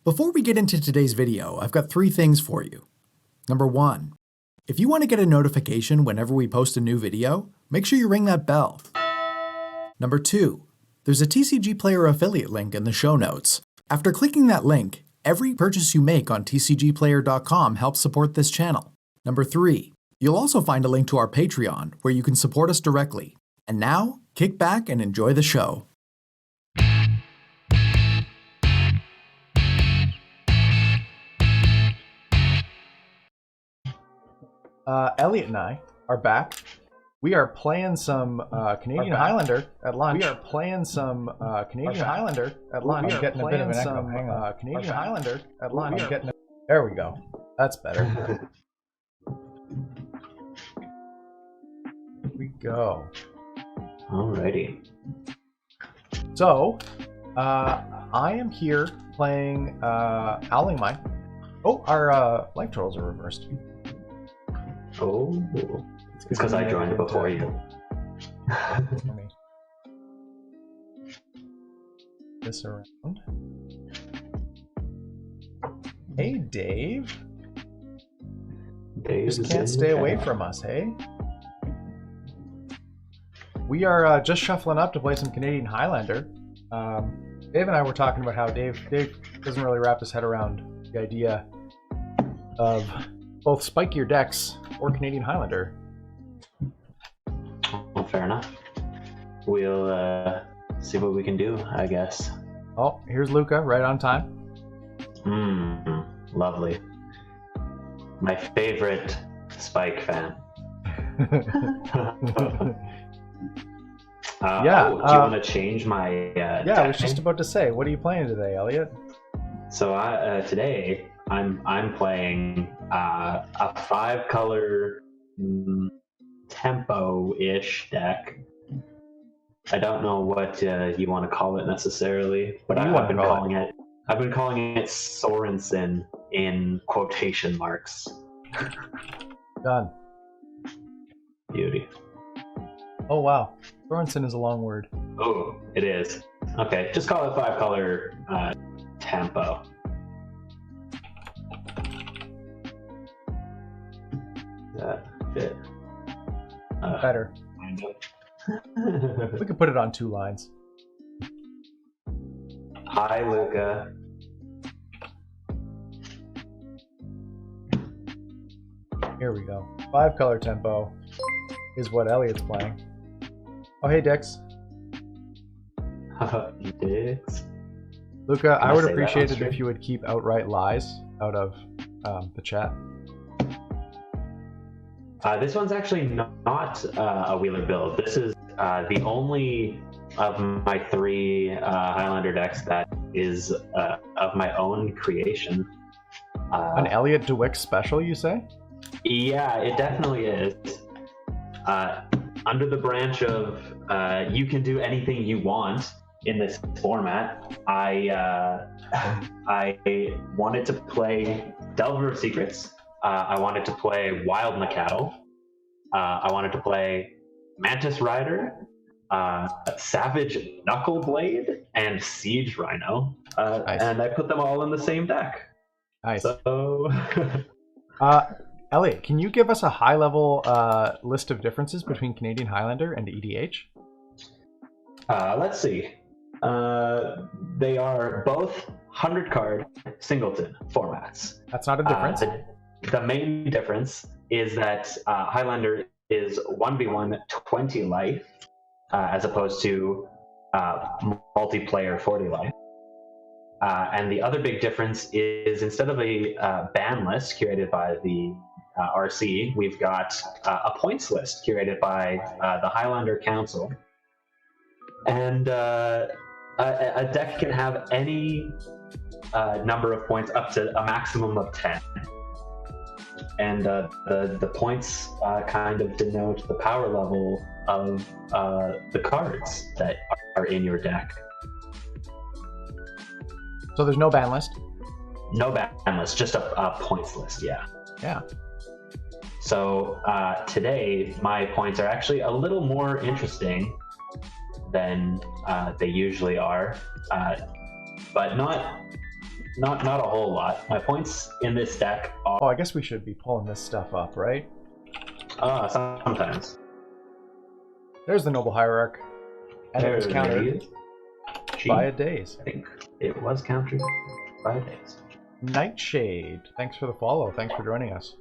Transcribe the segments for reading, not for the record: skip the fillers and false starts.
Before we get into today's video, I've got 3 things for you. Number 1, if you want to get a notification whenever we post a new video, make sure you ring that bell. Number 2, there's a TCG Player affiliate link in the show notes. After clicking that link, every purchase you make on tcgplayer.com helps support this channel. Number 3, you'll also find a link to our Patreon where you can support us directly. And now, kick back and enjoy the show. Elliot and I are back. We are playing some Canadian Highlander at lunch. I'm getting a bit of an echo. Hang on. Canadian Highlander at lunch. There we go. That's better. Here we go. Alrighty. So, I am here playing Owling Mine. Oh, our life totals are reversed. Oh, it's because I joined before you. Let me this around. Hey, Dave. Dave Just can't stay away from us, hey? We are just shuffling up to play some Canadian Highlander. Dave and I were talking about how Dave doesn't really wrap his head around the idea of both spike your decks or Canadian Highlander. Well, fair enough. We'll see what we can do, I guess. Oh, here's Luca, right on time. Lovely. My favorite Spike fan. Yeah. Do you want to change my yeah, I was just about to say, what are you playing today, Elliot? So today I'm playing a 5-color tempo-ish deck. I don't know what you want to call it necessarily, but I've been calling it Sorensen in quotation marks. Done. Beauty. Oh wow, Sorensen is a long word. Oh, it is. Okay, just call it 5-color tempo. That fit. Better. Kind of. We could put it on 2 lines. Hi, Luca. Here we go. 5-color tempo is what Elliot's playing. Oh, hey, Dix. Dix. Luca, I would appreciate it if you would keep outright lies out of the chat. This one's actually not a Wheeler build. This is the only of my 3 Highlander decks that is of my own creation. An Elliot DeWick special, you say? Yeah, it definitely is. Under the branch of you can do anything you want in this format, I wanted to play Delver of Secrets. I wanted to play Wild Macao. I wanted to play Mantis Rider, Savage Knuckleblade, and Siege Rhino. Nice. And I put them all in the same deck. Nice. So... Elliot, can you give us a high-level list of differences between Canadian Highlander and EDH? Let's see. They are both 100-card singleton formats. That's not a difference. The main difference is that Highlander is 1v1 20 life as opposed to multiplayer 40 life. And the other big difference is instead of a ban list curated by the RC, we've got a points list curated by the Highlander Council. And a deck can have any number of points up to a maximum of 10. And the points kind of denote the power level of the cards that are in your deck. So there's no ban list? No ban list, just a points list, yeah. Yeah. So today, my points are actually a little more interesting than they usually are, but not Not a whole lot. My points in this deck are Oh, I guess we should be pulling this stuff up, right? sometimes. There's the Noble Hierarch. And it was There countered it is. by a daze. I think it was countered by a daze. Nightshade. Thanks for the follow. Thanks for joining us.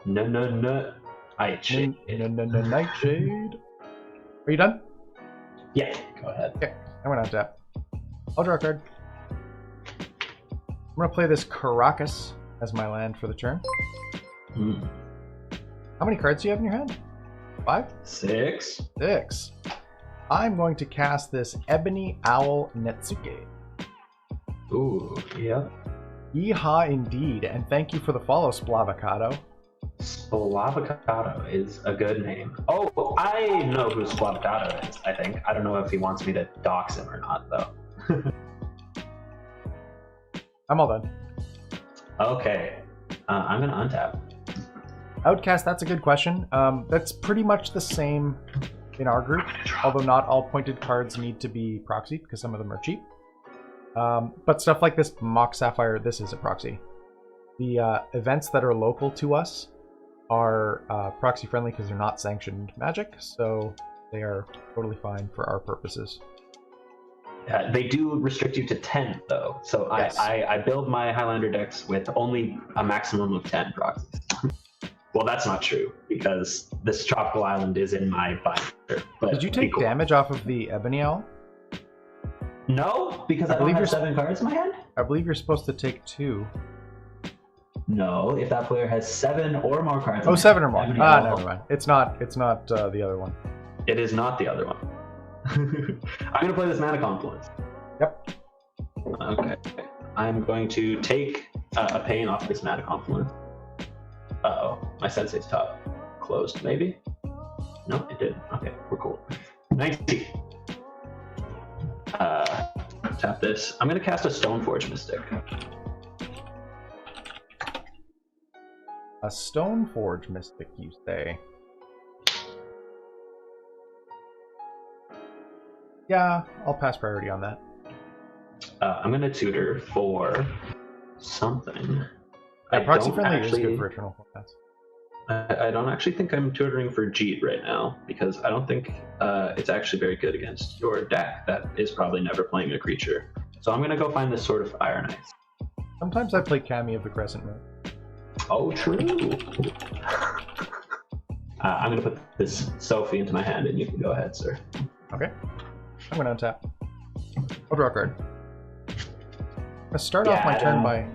No. Nightshade. Nightshade. Are you done? Yeah, go ahead. Okay, I'm gonna untap. I'll draw a card. I'm gonna play this Caracas as my land for the turn. Mm. How many cards do you have in your hand? 5? 6. 6. I'm going to cast this Ebony Owl Netsuke. Ooh, yeah. Yeehaw indeed, and thank you for the follow, Splavocado. Splavocado is a good name. Oh, I know who Splavocado is, I think. I don't know if he wants me to dox him or not, though. I'm all done. Okay. I'm going to untap. Outcast, that's a good question. That's pretty much the same in our group, although not all pointed cards need to be proxied because some of them are cheap. But stuff like this Mock Sapphire, this is a proxy. The events that are local to us are proxy friendly because they're not sanctioned magic, so they are totally fine for our purposes. They do restrict you to 10, though. So yes. I build my Highlander decks with only a maximum of 10 proxies. Well, that's not true, because this Tropical Island is in my binder. But did you take damage off of the Ebony Owl? No, because I don't have 7 cards in my hand? I believe you're supposed to take 2. No, if that player has 7 or more cards. Oh, 7 or more. Never mind. It's not the other one. It is not the other one. I'm going to play this Mana Confluence. Yep. Okay. I'm going to take a pain off this Mana Confluence. Uh-oh. My Sensei's top closed, maybe? No, it didn't. Okay, we're cool. 90. Tap this. I'm going to cast a Stoneforge Mystic. A Stoneforge Mystic, you say? Yeah, I'll pass priority on that. I'm going to tutor for something. Proxy friendly is good for Eternal Forecast. I don't actually think I'm tutoring for Jeet right now, because I don't think it's actually very good against your deck that is probably never playing a creature. So I'm going to go find this Sword of Iron Ice. Sometimes I play Kami of the Crescent Moon. Oh, true. I'm going to put this Sophie into my hand, and you can go ahead, sir. Okay. I'm going to untap. I'll draw a card. I'm going to start off my turn by...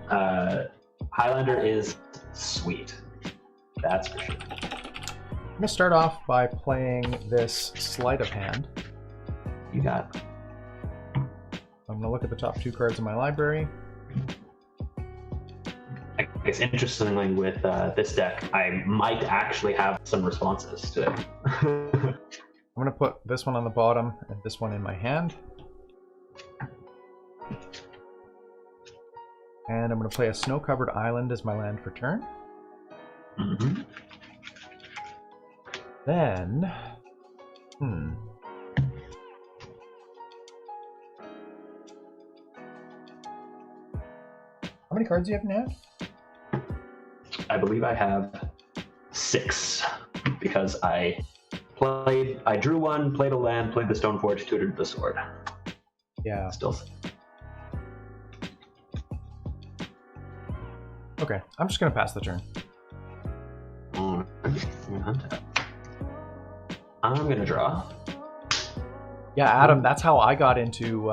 Highlander is sweet. That's for sure. I'm going to start off by playing this Sleight of Hand. You got it. I'm going to look at the top 2 cards in my library. I guess interestingly with this deck, I might actually have some responses to it. I'm going to put this one on the bottom and this one in my hand. And I'm going to play a Snow-Covered Island as my land for turn. Mm-hmm. Then... How many cards do you have in hand? I believe I have 6, because I drew 1, played a land, played the Stoneforge, tutored the sword. Yeah. Still. Okay, I'm just going to pass the turn. I'm going to draw. Yeah, Adam, that's how I got into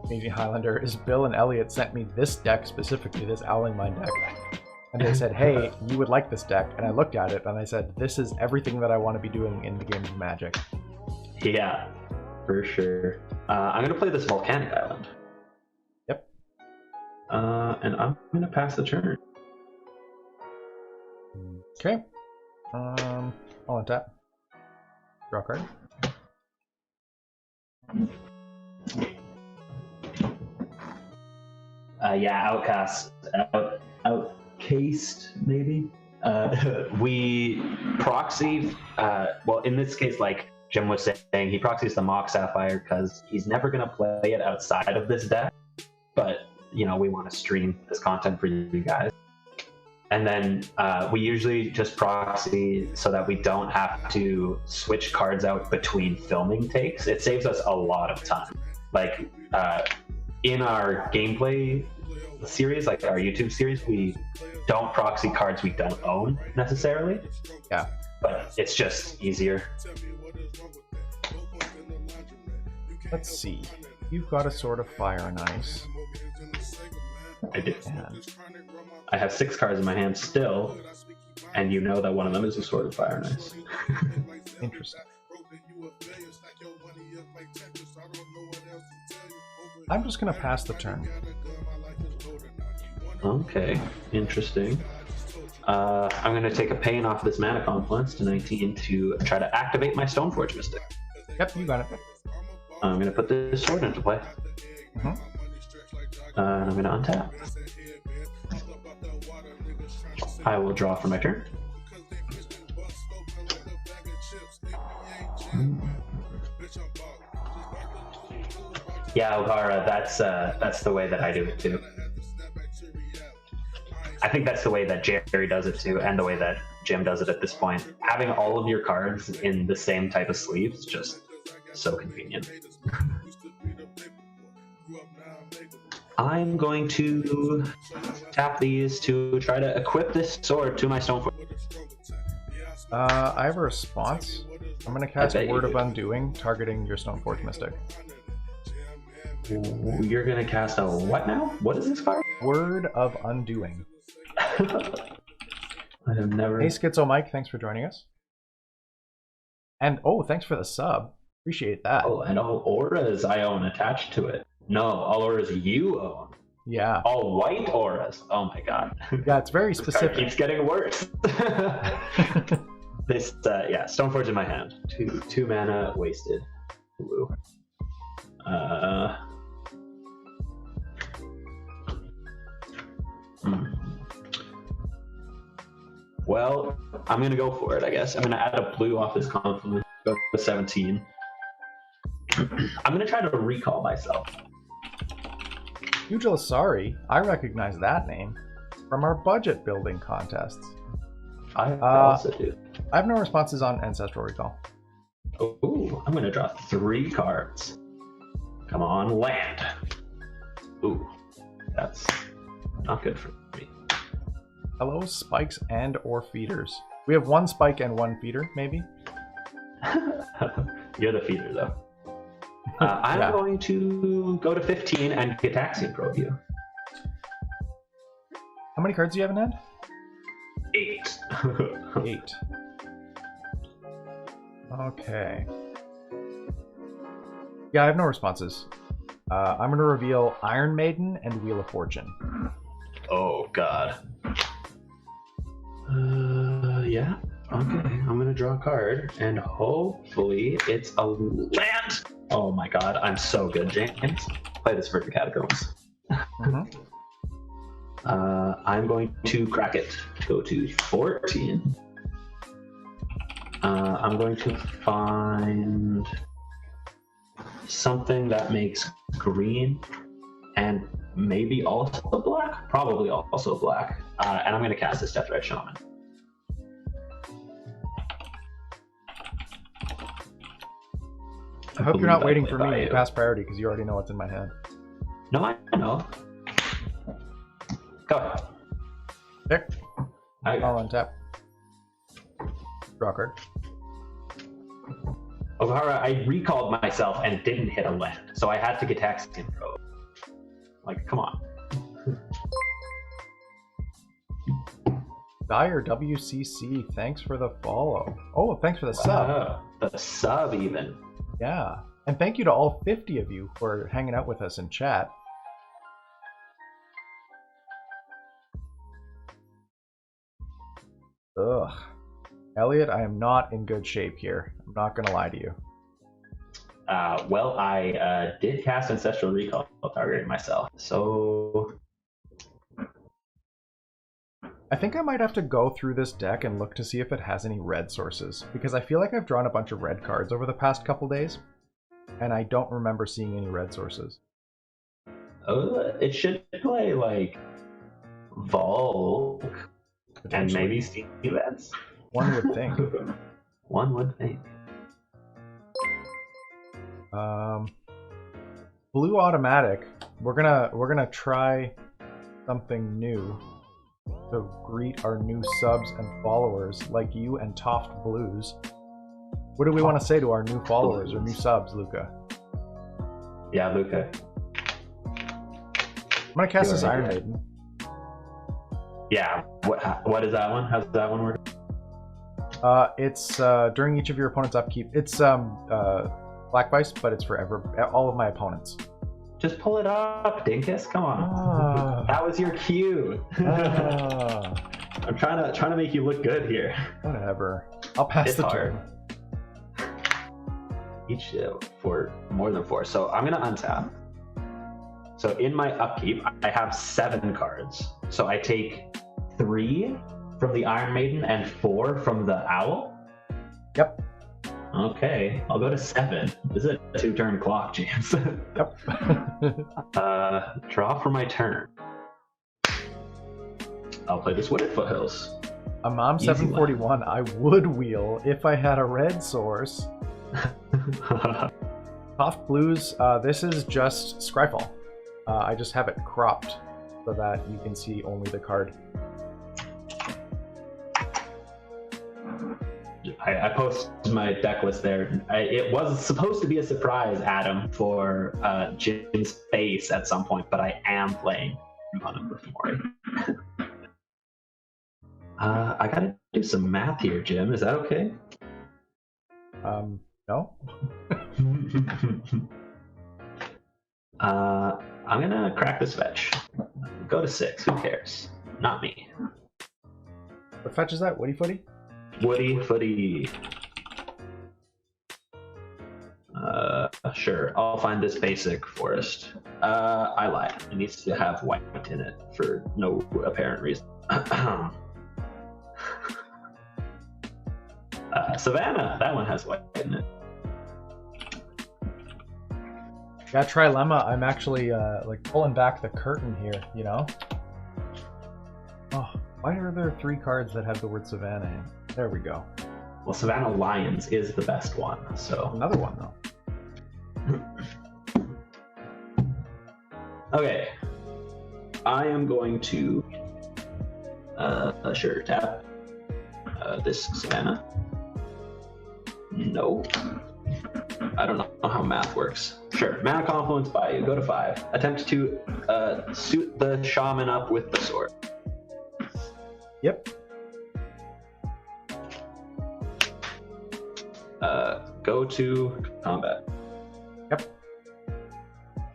Canadian Highlander, is Bill and Elliot sent me this deck specifically, this Owling Mine deck. And they said, hey, you would like this deck. And I looked at it and I said, this is everything that I want to be doing in the game of Magic. Yeah, for sure. I'm going to play this Volcanic Island. Yep. And I'm going to pass the turn. Okay. I'll untap. Draw a card. Yeah, outcast, maybe. We proxy, well, in this case, like Jim was saying, he proxies the Mock Sapphire because he's never going to play it outside of this deck. but we want to stream this content for you guys. And then we usually just proxy so that we don't have to switch cards out between filming takes. It saves us a lot of time. Like in our gameplay series, like our YouTube series, we don't proxy cards we don't own necessarily. Yeah. But it's just easier. Let's see. You've got a Sword of Fire and Ice. I do. And I have 6 cards in my hand still, and you know that one of them is a Sword of Fire and Ice. interesting. I'm just going to pass the turn. Okay, interesting. I'm going to take a pain off this Mana Confluence to 19 to try to activate my Stoneforge Mystic. Yep, you got it. I'm going to put this sword into play. Mm-hmm. And I'm going to untap. I will draw for my turn. Yeah, O'Hara, that's the way that I do it too. I think that's the way that Jerry does it too, and the way that Jim does it at this point. Having all of your cards in the same type of sleeve is just so convenient. I'm going to tap these to try to equip this sword to my Stoneforge. I have a response. I'm going to cast bet you Word of do. Undoing, targeting your Stoneforge Mystic. You're going to cast a what now? What is this card? Word of Undoing. I have never... Hey, Schizo Mike, thanks for joining us. And, oh, thanks for the sub. Appreciate that. Oh, and all auras I own attached to it. No, all auras you own. Yeah. All white auras. Oh my god. Yeah, it's very This card specific. keeps getting worse. This, yeah, Stoneforge in my hand. Two mana wasted. Blue. Well, I'm gonna go for it, I guess. I'm gonna add a blue off this confluence. Go to 17. I'm gonna try to recall myself. Ujala Sari, I recognize that name from our budget building contests. I also do. I have no responses on Ancestral Recall. Ooh, I'm gonna draw 3 cards. Come on, land. Ooh, that's not good for me. Hello, spikes and or feeders. We have 1 spike and 1 feeder, maybe? You're the feeder, though. I'm Yeah. going to go to 15 and Gitaxian Probe you. How many cards do you have in hand? 8. 8. Okay. Yeah, I have no responses. I'm going to reveal Iron Maiden and Wheel of Fortune. Oh, God. Yeah. Okay, I'm gonna draw a card, and hopefully it's a land. Oh my god, I'm so good, James. Play this for the Catacombs. Mm-hmm. I'm going to crack it. Go to 14. I'm going to find something that makes green and maybe also black. Probably also black. And I'm going to cast this Death Red Shaman. I hope you're not waiting for by me you. to pass priority because you already know what's in my head. No, I know. Go ahead. Pick. I I'll untap. Draw a card. O'Hara, I recalled myself and didn't hit a land, so I had to get Gitaxian Probe. Like, come on. Dire WCC, thanks for the follow. Oh, thanks for the sub. Wow, the sub even. Yeah. And thank you to all 50 of you for hanging out with us in chat. Ugh. Elliot, I am not in good shape here. I'm not going to lie to you. Well, I did cast Ancestral Recall targeting myself, so... I think I might have to go through this deck and look to see if it has any red sources, because I feel like I've drawn a bunch of red cards over the past couple days, and I don't remember seeing any red sources. It should play like Volk and maybe Steve Evans. One would think. One would think. Blue automatic. We're gonna try something new to greet our new subs and followers like you and Toft Blues. What do we want to say to our new followers or new subs, Luca? Yeah, Luca. I'm gonna cast this Iron Maiden. Yeah. What is that one? How's that one work? It's during each of your opponent's upkeep. It's Black Vice, but it's forever. All of my opponents. Just pull it up, Dinkus. Come on. That was your cue. I'm trying to make you look good here. Whatever. I'll pass the turn. Each for more than 4. So I'm gonna untap. So in my upkeep, I have 7 cards. So I take 3 from the Iron Maiden and 4 from the Owl. Yep. Okay, I'll go to 7. This is a 2-turn clock, James. Yep. Draw for my turn. I'll play this Wooded Foothills. A Mom 741. I would wheel if I had a red source. Toft Blues. This is just Scryfall. I just have it cropped so that you can see only the card. I posted my deck list there. It was supposed to be a surprise, Adam, for Jim's face at some point, but I am playing on number 4. I gotta do some math here, Jim. Is that okay? No. I'm gonna crack this fetch. Go to 6. Who cares? Not me. What fetch is that? Woody Footy? Woody Footy. Sure. I'll find this basic forest. I lied. It needs to have white in it for no apparent reason. Savannah. That one has white in it. Yeah, Trilemma. I'm actually like pulling back the curtain here, you know? Oh, why are there 3 cards that have the word Savannah in? There we go. Well, Savannah Lions is the best one, so... Another one, though. Okay. I am going to... sure, tap this Savannah. No. I don't know how math works. Sure, Mana Confluence by you. Go to 5. Attempt to suit the shaman up with the sword. Yep. Go to combat. Yep.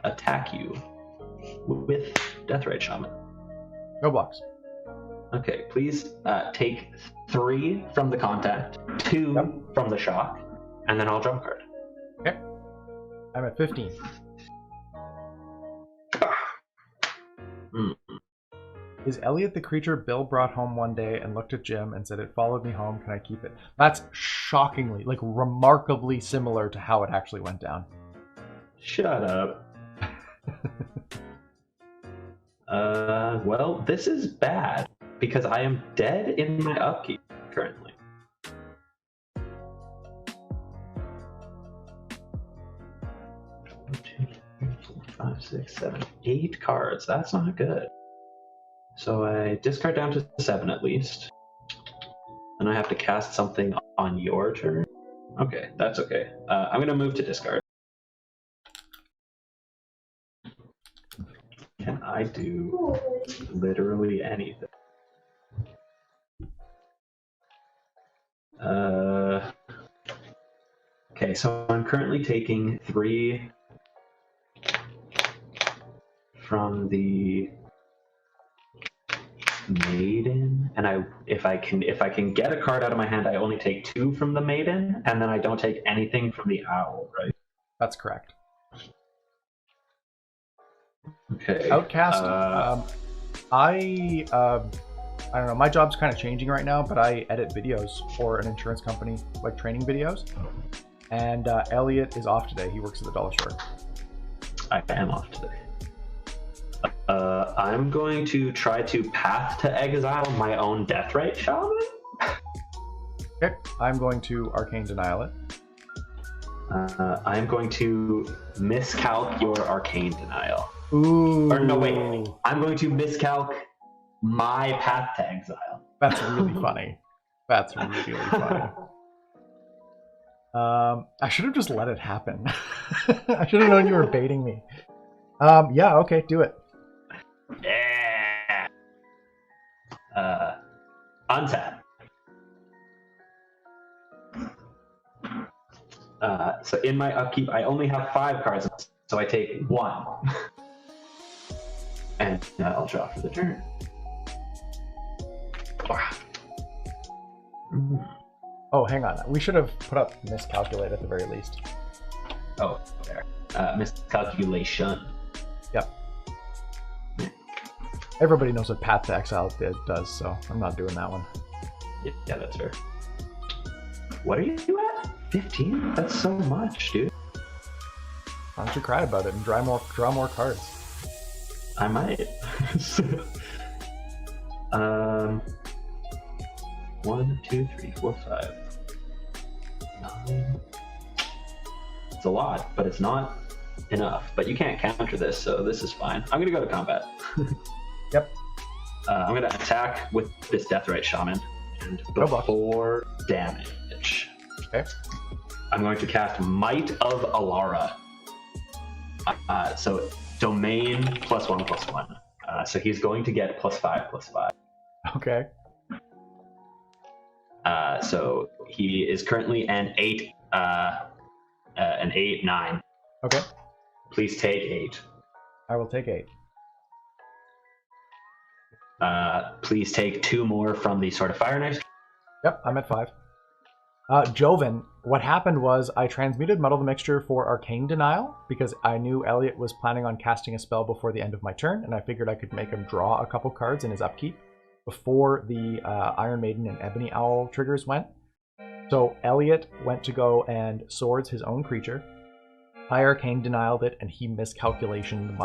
Attack you with Deathrite Shaman. No blocks. Okay, please take 3 from the contact, 2 from the shock, and then I'll jump card. Okay. I'm at 15. Is Elliot the creature Bill brought home one day and looked at Jim and said, "It followed me home, can I keep it?" That's shockingly, like remarkably similar to how it actually went down. Shut up. Well, this is bad because I am dead in my upkeep currently. 1, 2, 3, 4, 5, 6, 7, 8 cards. That's not good. So I discard down to 7 at least. And I have to cast something on your turn. Okay, that's okay. I'm going to move to discard. Can I do literally anything? Okay, so I'm currently taking 3 from the Maiden, and if I can get a card out of my hand, I only take 2 from the Maiden, and then I don't take anything from the Owl, right? That's correct. Okay. Outcast. I don't know. My job's kind of changing right now, but I edit videos for an insurance company, like training videos. And Elliot is off today. He works at the dollar store. I am off today. I'm going to try to path to exile my own Deathrite Shaman. Okay, I'm going to Arcane Denial it. I'm going to miscalc your Arcane Denial. Ooh. Or no, wait. I'm going to miscalc my path to exile. That's really funny. That's really funny. I should have just let it happen. I should have known you were baiting me. Yeah, okay, do it. Yeah. Untap. So in my upkeep, I only have 5 cards, so I take 1. And I'll draw for the turn. Oh, hang on. We should have put up miscalculate at the very least. Oh, there. Miscalculation. Yep. Everybody knows what Path to Exile does, so I'm not doing that one. Yeah, that's fair. What are you at? 15? That's so much, dude. Why don't you cry about it and draw more cards? I might. 1, 2, 3, 4, 5. 9. It's a lot, but it's not enough. But you can't counter this, so this is fine. I'm gonna go to combat. Yep. I'm gonna attack with this Deathrite Shaman and before damage. Okay. I'm going to cast Might of Alara. So domain +1/+1. So he's going to get +5/+5. Okay. So he is currently an 8, 9. Okay. Please take 8. I will take 8. Please take 2 more from the Sword of Fire next. Yep, I'm at 5. Joven, what happened was I transmuted Muddle the Mixture for Arcane Denial because I knew Elliot was planning on casting a spell before the end of my turn, and I figured I could make him draw a couple cards in his upkeep before the Iron Maiden and Ebony Owl triggers went. So Elliot went to go and swords his own creature. I Arcane Denialed it, and he miscalculationed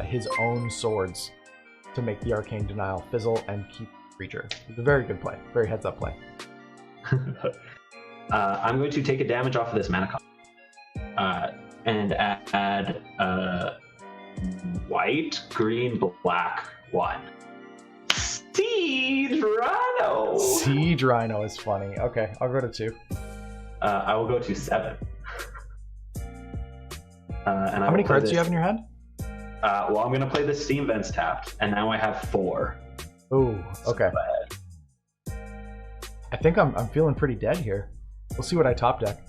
his own swords to make the Arcane Denial fizzle and keep the creature. It was a very good play, very heads up play. I'm going to take a damage off of this mana cost. And add white, green, black 1. Siege Rhino! Siege Rhino is funny. Okay, I'll go to 2. I will go to 7. And how many cards do you have in your hand? Well, I'm going to play the Steam Vents tapped, and now I have 4. Ooh, okay. I think I'm feeling pretty dead here. We'll see what I top deck.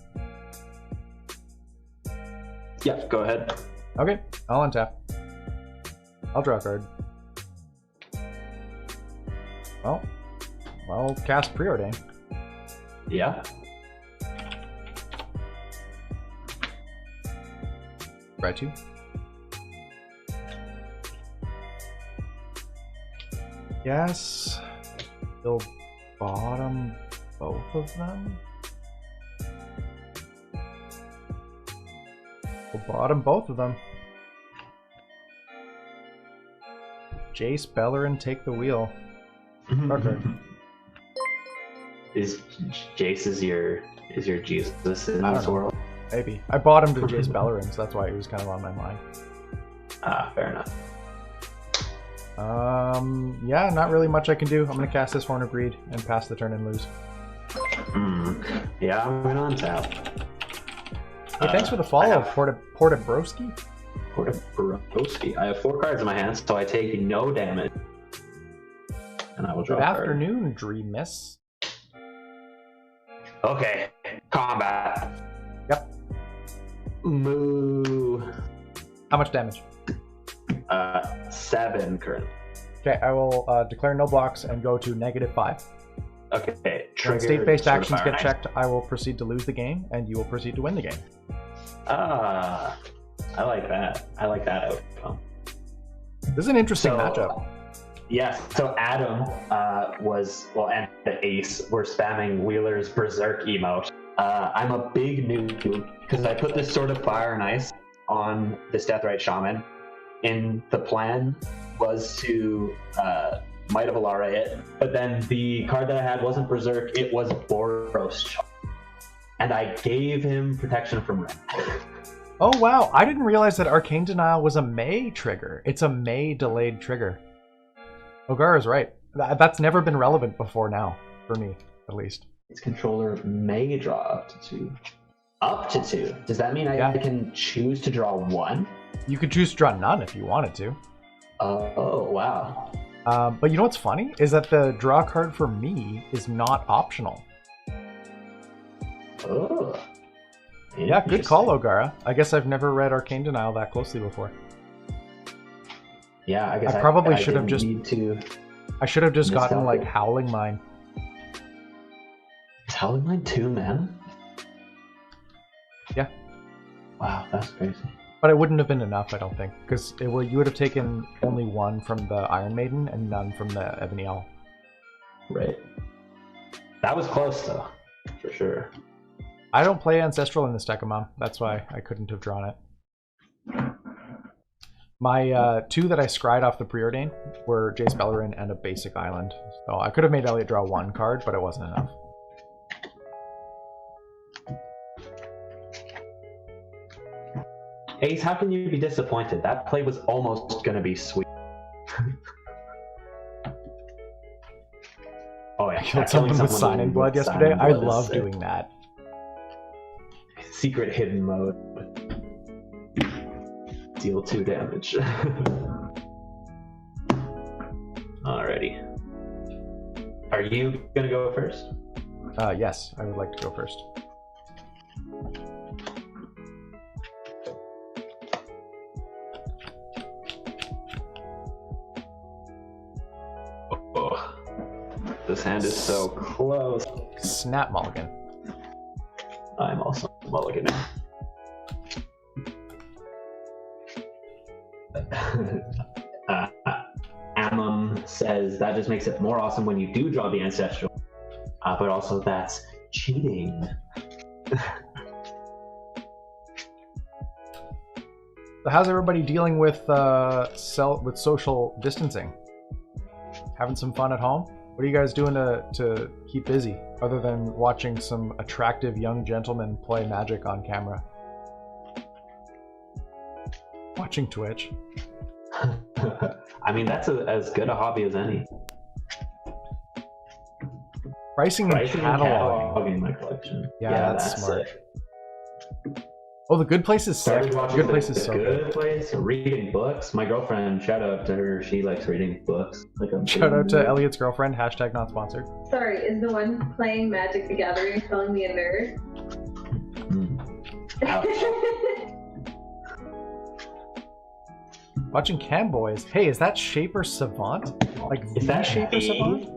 Yeah, go ahead. Okay, I'll untap. I'll draw a card. Well, I'll cast Preordain. Yeah. Try 2. Yes. They'll bottom both of them. We'll bottom both of them. Jace Bellerin take the wheel. Okay. Is Jace your Jesus in this world? Maybe. I bought him to Jace Bellerin, so that's why he was kind of on my mind. Fair enough. Yeah, not really much I can do. I'm gonna cast this Horn of Greed and pass the turn and lose. Yeah, I'm going on tap. Hey, thanks for the follow, Portabrowski. Portabrowski. I have 4 cards in my hand, so I take no damage. And I will draw Good a card. afternoon, Dream Miss. Okay, combat. Yep. Moo. How much damage? 7 currently. Okay, I will declare no blocks and go to -5. Okay, When trigger. state-based actions get Knight. checked, I will proceed to lose the game, and you will proceed to win the game. I like that. I like that outcome. This is an interesting matchup. Yes, so Adam and the Ace were spamming Wheeler's Berserk emote. I'm a big noob because I put this Sword of Fire and Ice on this Deathrite Shaman in the plan was to Might of Alara it, but then the card that I had wasn't Berserk, it was Boros Charm. And I gave him protection from red. Oh wow, I didn't realize that Arcane Denial was a May trigger. It's a May delayed trigger. Ogara's right. That's never been relevant before now, for me, at least. Its controller may draw up to 2. Up to 2? Does that mean I can choose to draw 1? You could choose to draw none if you wanted to. Oh, wow. But you know what's funny? Is that the draw card for me is not optional. Oh. Yeah, good call, Ogara. I guess I've never read Arcane Denial that closely before. Yeah, I guess I probably should have just... I should have just gotten, like, Howling Mine. Is Howling Mine 2 mana? Yeah. Wow, that's crazy. But it wouldn't have been enough, I don't think, because you would have taken only 1 from the Iron Maiden and none from the Ebony Owl. Right. That was close, though, for sure. I don't play Ancestral in this deck, Mom. That's why I couldn't have drawn it. My 2 that I scryed off the Preordain were Jace Bellerin and a basic island. So I could have made Elliot draw 1 card, but it wasn't enough. Ace, how can you be disappointed? That play was almost going to be sweet. Oh yeah, I killed someone with Sign in Blood yesterday. I love doing that. Secret hidden mode. Deal 2 damage. Alrighty. Are you gonna go first? Yes, I would like to go first. Oh, this hand is so close. Snap mulligan. I'm also mulliganing. Amam says that just makes it more awesome when you do draw the ancestral, but also that's cheating. So how's everybody dealing with social distancing? Having some fun at home? What are you guys doing to keep busy, other than watching some attractive young gentlemen play Magic on camera? Watching Twitch. I mean, that's as good a hobby as any. Pricing and cataloging my collection. Yeah, that's smart. Sick. Oh, The Good Place is sick. The Good Place is so good. Good Place, reading books. My girlfriend, shout out to her, she likes reading books. Shout out to Elliot's girlfriend, hashtag not sponsored. Sorry, is the one playing Magic the Gathering calling me a nerd? Watching Camboys. Hey, is that Shaper Savant? Like the Shaper Savant?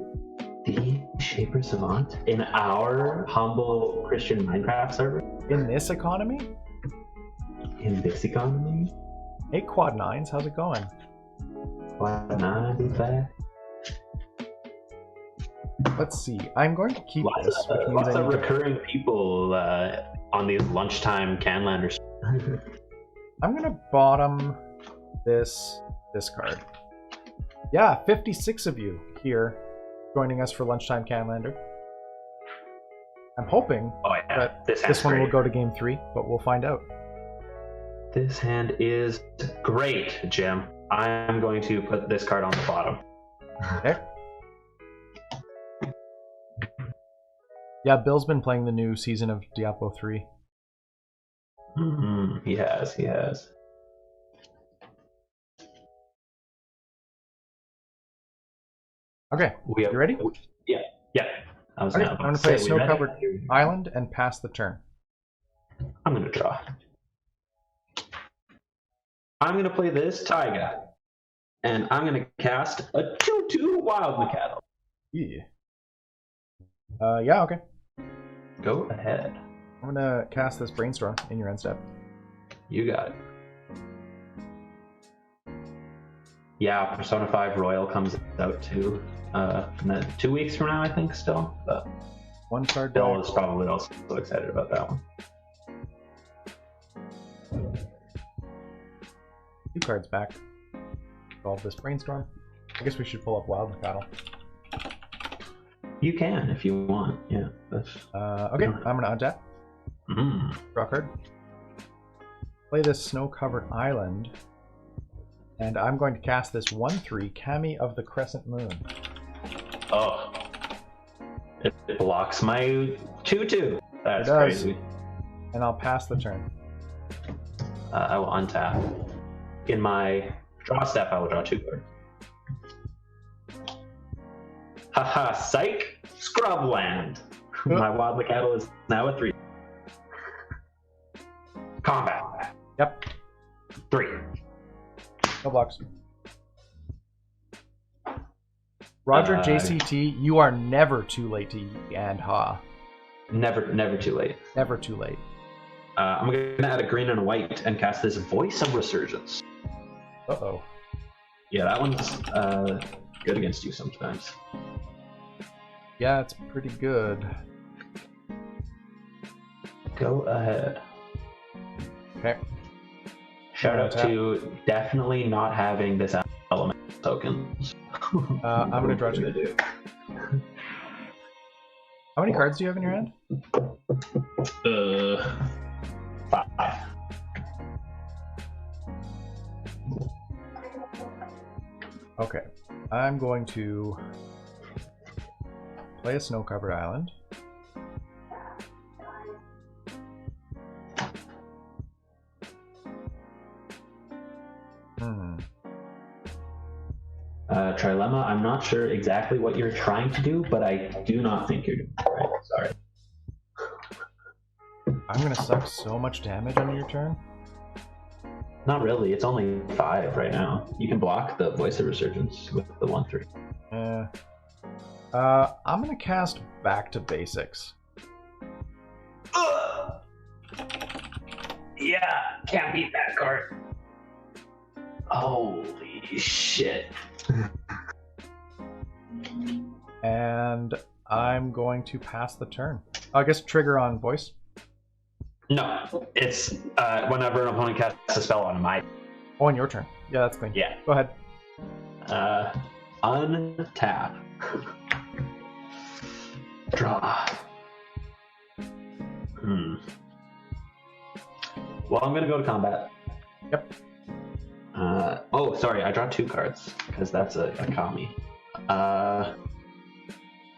The Shaper Savant? In our humble Christian Minecraft server? In this economy? In this economy? Hey, Quad Nines, how's it going? Quad Nines is back. Let's see. I'm going to keep this, which means lots of recurring people on these lunchtime Canlanders. I'm going to bottom this card. Yeah, 56 of you here joining us for lunchtime Canlander. I'm hoping that this one will go to game 3, but we'll find out. This hand is great, Jim. I'm going to put this card on the bottom. Okay. Yeah, Bill's been playing the new season of Diablo 3. Mm-hmm. He has. Okay, you ready? Yeah. I'm going to play a snow-covered island and pass the turn. I'm going to draw. I'm going to play this Taiga, and I'm going to cast a 2/2 Wild Macadam. Yeah. Yeah, okay. Go ahead. I'm going to cast this Brainstorm in your end step. You got it. Yeah, Persona 5 Royal comes out too. And then 2 weeks from now, I think, still. But one card. Bill is probably also so excited about that one. 2 cards back. solve this brainstorm. I guess we should pull up Wild Cattle. You can if you want. Yeah. That's... Okay, I'm gonna untap. Draw a card. Play this snow-covered island, and I'm going to cast this 1/3 Kami of the Crescent Moon. Oh. It blocks my 2/2. That's It does. crazy. And I'll pass the turn. I will untap. In my draw step, I will draw 2 cards. Haha, psych! Scrubland! My Wild Cattle is now a 3. Combat. Yep. 3. No blocks. Roger JCT, you are never too late to eat and ha. Never too late. Never too late. I'm gonna add a green and a white and cast this Voice of Resurgence. Uh-oh. Yeah, that one's good against you sometimes. Yeah, it's pretty good. Go ahead. Okay. Shout out to definitely not having this element tokens. I'm gonna draw 2. How many cards do you have in your hand? 5. Okay. I'm going to play a snow-covered island. Trilemma, I'm not sure exactly what you're trying to do, but I do not think you're doing it right. Sorry. I'm gonna suck so much damage on your turn. Not really. It's only 5 right now. You can block the Voice of Resurgence with the 1/3. I'm gonna cast Back to Basics. Yeah, can't beat that card. Holy shit. And I'm going to pass the turn. I guess trigger on voice. No, it's whenever an opponent casts a spell on my... Oh, on your turn. Yeah, that's clean. Yeah. Go ahead. Untap. Draw. Well, I'm gonna go to combat. Yep. Oh, sorry, I draw 2 cards, because that's a Kami.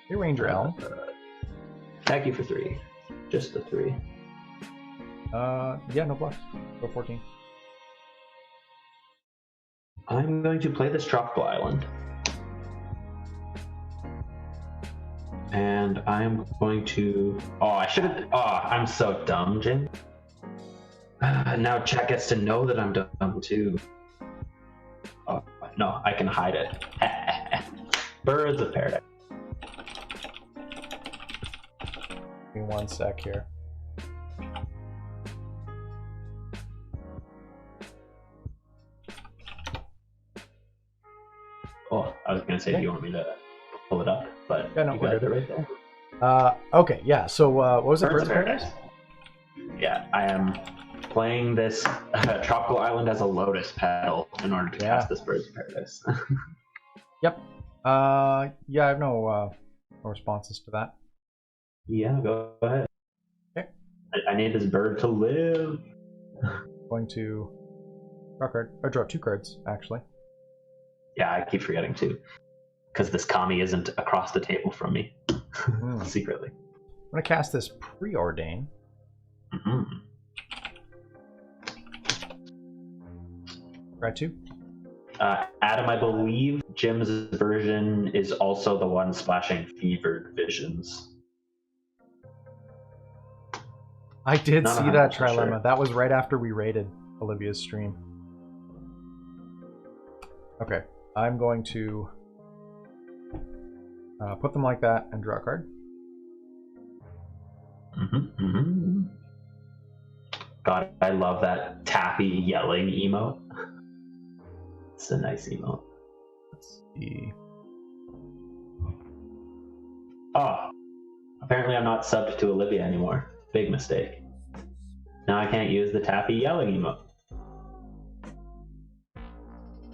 Hey, Ranger Elm. Attack you for 3. Just the 3. Yeah, no blocks. Go 14. I'm going to play this Tropical Island. And I'm going to... Oh, I should have... Oh, I'm so dumb, Jim. Now chat gets to know that I'm dumb, too. Oh, no, I can hide it. Birds of Paradise. Give me 1 sec here. Oh, I was going to say, do you want me to pull it up? But Yeah, no, you we're got it good. right there. Okay, yeah, so what was it? Birds of Paradise? Yeah, I am playing this Tropical Island as a lotus petal in order to cast this Birds of Paradise. Yep. Yeah, I have no responses to that. Yeah, go ahead. Okay. I need this bird to live. Going to draw a card. I draw 2 cards, actually. Yeah, I keep forgetting too. Because this Kami isn't across the table from me. Secretly. I'm going to cast this Preordain. Try 2. Adam, I believe Jim's version is also the one splashing Fevered Visions. I did Not see that 100% trilemma. sure. That was right after we rated Olivia's stream. Okay, I'm going to put them like that and draw a card. God, I love that tappy yelling emote. It's a nice emote. Let's see. Oh, apparently I'm not subbed to Olivia anymore. Big mistake. Now I can't use the tappy yelling emote.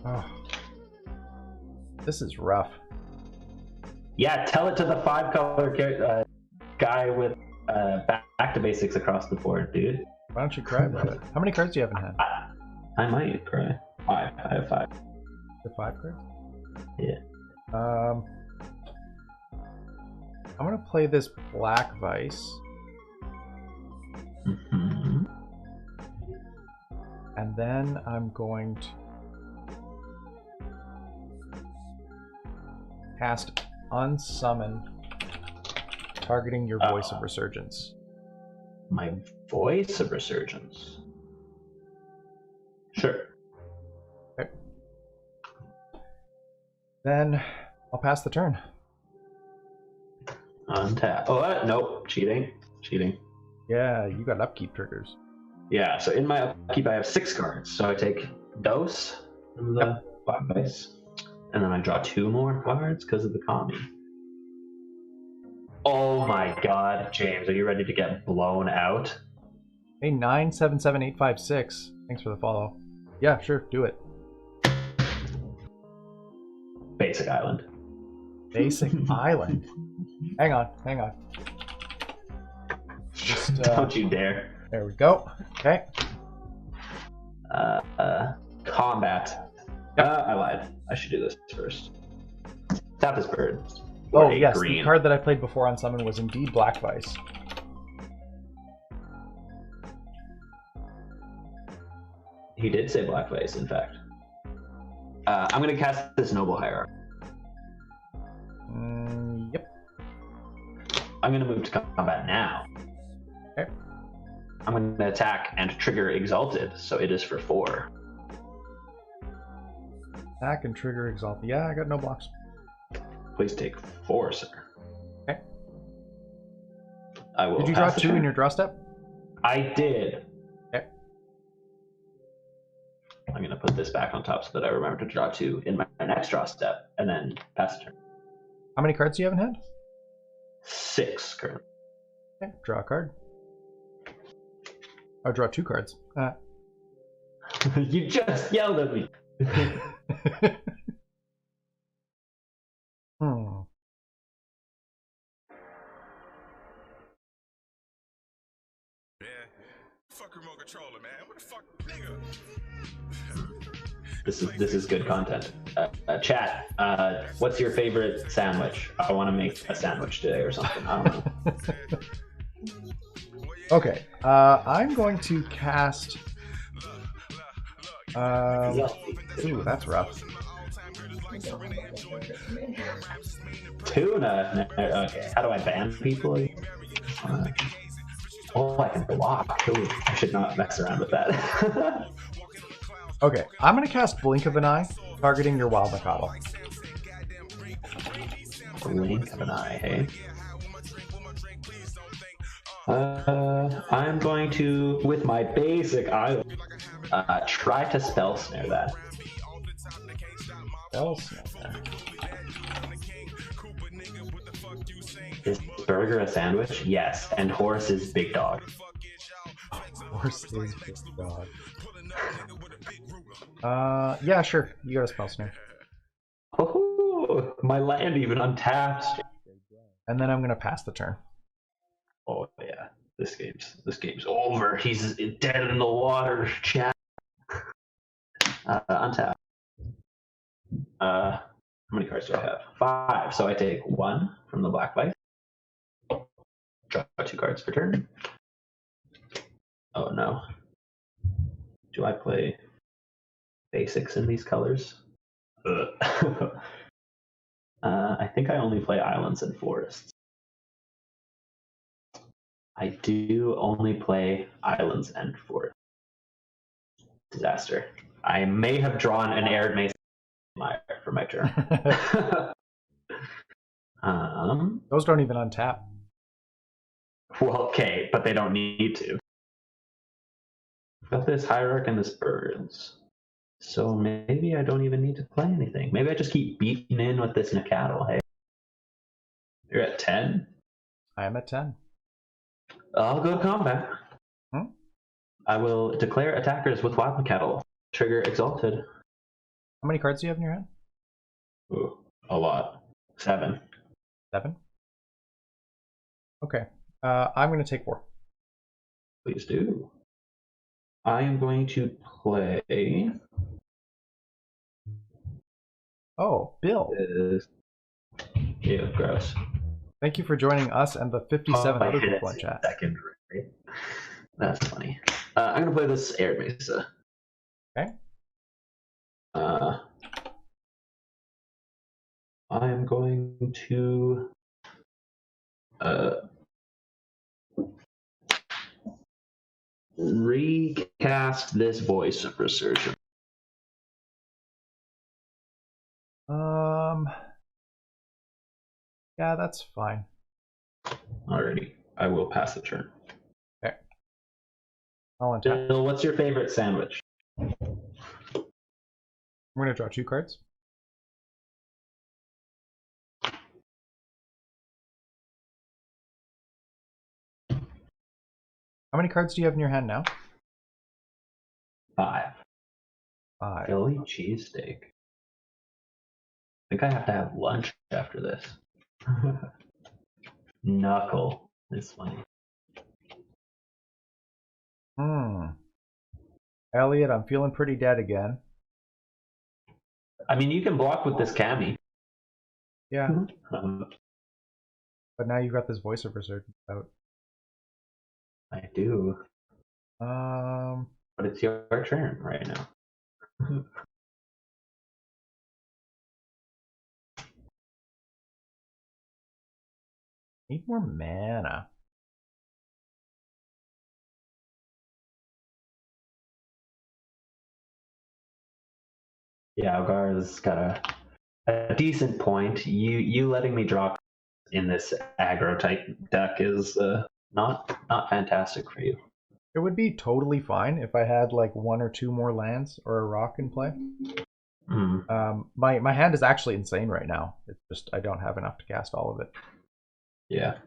Oh. This is rough. Yeah, tell it to the 5-color guy with back to basics across the board, dude. Why don't you cry about it? How many cards do you have in hand? I might cry. 5. I have 5. The 5 cards? Yeah. I'm gonna play this Black Vice. Mm-hmm. And then I'm going to cast Unsummon, targeting your Voice of Resurgence. My Voice of Resurgence? Sure. Okay. Then I'll pass the turn. Untap. Oh, nope. Cheating. Cheating. Yeah, you got upkeep triggers. Yeah, so in my upkeep I have 6 cards. So I take Dose from the Black Vice. And then I draw 2 more cards because of the commie. Oh my god, James, are you ready to get blown out? Hey, 977856. Thanks for the follow. Yeah, sure, do it. Basic Island. Basic Island. Hang on. Just, Don't you dare. There we go. Okay. Combat. I lied. I should do this first. Tap this bird. Oh, yes, green. the card that I played before on Summon was indeed Black Vice. He did say Black Vice, in fact. I'm going to cast this Noble Hierarch. Yep. I'm going to move to combat now. Okay. I'm going to attack and trigger Exalted, so it is for 4. Attack and trigger Exalt. Yeah, I got no blocks. Please take 4, sir. Okay. I will. Did you draw pass the 2 turn. in your draw step? I did. Okay. I'm going to put this back on top so that I remember to draw 2 in my next draw step, and then pass the turn. How many cards do you have in hand? 6 currently. Okay, draw a card. I'll draw 2 cards. You just yelled at me. Fuck remote controller, man. What the fuck, nigga? This is good content. Chat, what's your favorite sandwich? I want to make a sandwich today or something. I don't know. Okay, I'm going to cast. Ooh, that's rough. Tuna. Okay, how do I ban people? I can block. Ooh, I should not mess around with that. Okay, I'm going to cast Blink of an Eye, targeting your Wild Mikado. Blink of an eye, hey? I'm going to, with my basic eye, try to spell snare that. Spell snare. Is burger a sandwich? Yes. And horse is big dog. Horse is big dog. Yeah, sure. You got a spell snare. Oh, my land even untapped. And then I'm going to pass the turn. Oh yeah, this game's over. He's dead in the water, chat. Untap. How many cards do I have? 5. So I take 1 from the Black Vice. Draw 2 cards per turn. Oh no. Do I play basics in these colors? I think I only play islands and forests. I do only play islands and forests. Disaster. I may have drawn an Arid Mace for my turn. Those don't even untap. Well, okay, but they don't need to. Got this Hierarch and this Birds. So maybe I don't even need to play anything. Maybe I just keep beating in with this Nacatl, hey? You're at 10? I am at 10. I'll go to combat. I will declare attackers with Wild Nacatl. Trigger Exalted. How many cards do you have in your hand? Ooh. A lot. 7. 7. Okay. I'm going to take 4. Please do. I am going to play. Oh, Bill. Ew, gross. Thank you for joining us and the 57 other hit people in it chat. secondary. That's funny. I'm going to play this Air Mesa. Okay. I'm going to recast this voice of Resurgence. Yeah, that's fine. Alrighty, I will pass the turn. Okay. I'll untap. Bill, what's your favorite sandwich? I'm going to draw 2 cards. How many cards do you have in your hand now? 5. 5. Philly cheesesteak. I think I have to have lunch after this. Knuckle is funny. Elliot, I'm feeling pretty dead again. I mean, you can block with this cami. Yeah. But now you've got this voice of Resurgence out. I do. But it's your turn right now. Need more mana. Yeah, Algar's got a decent point. You letting me drop in this aggro type deck is not fantastic for you. It would be totally fine if I had like 1 or 2 more lands or a rock in play. My hand is actually insane right now. It's just I don't have enough to cast all of it. Yeah.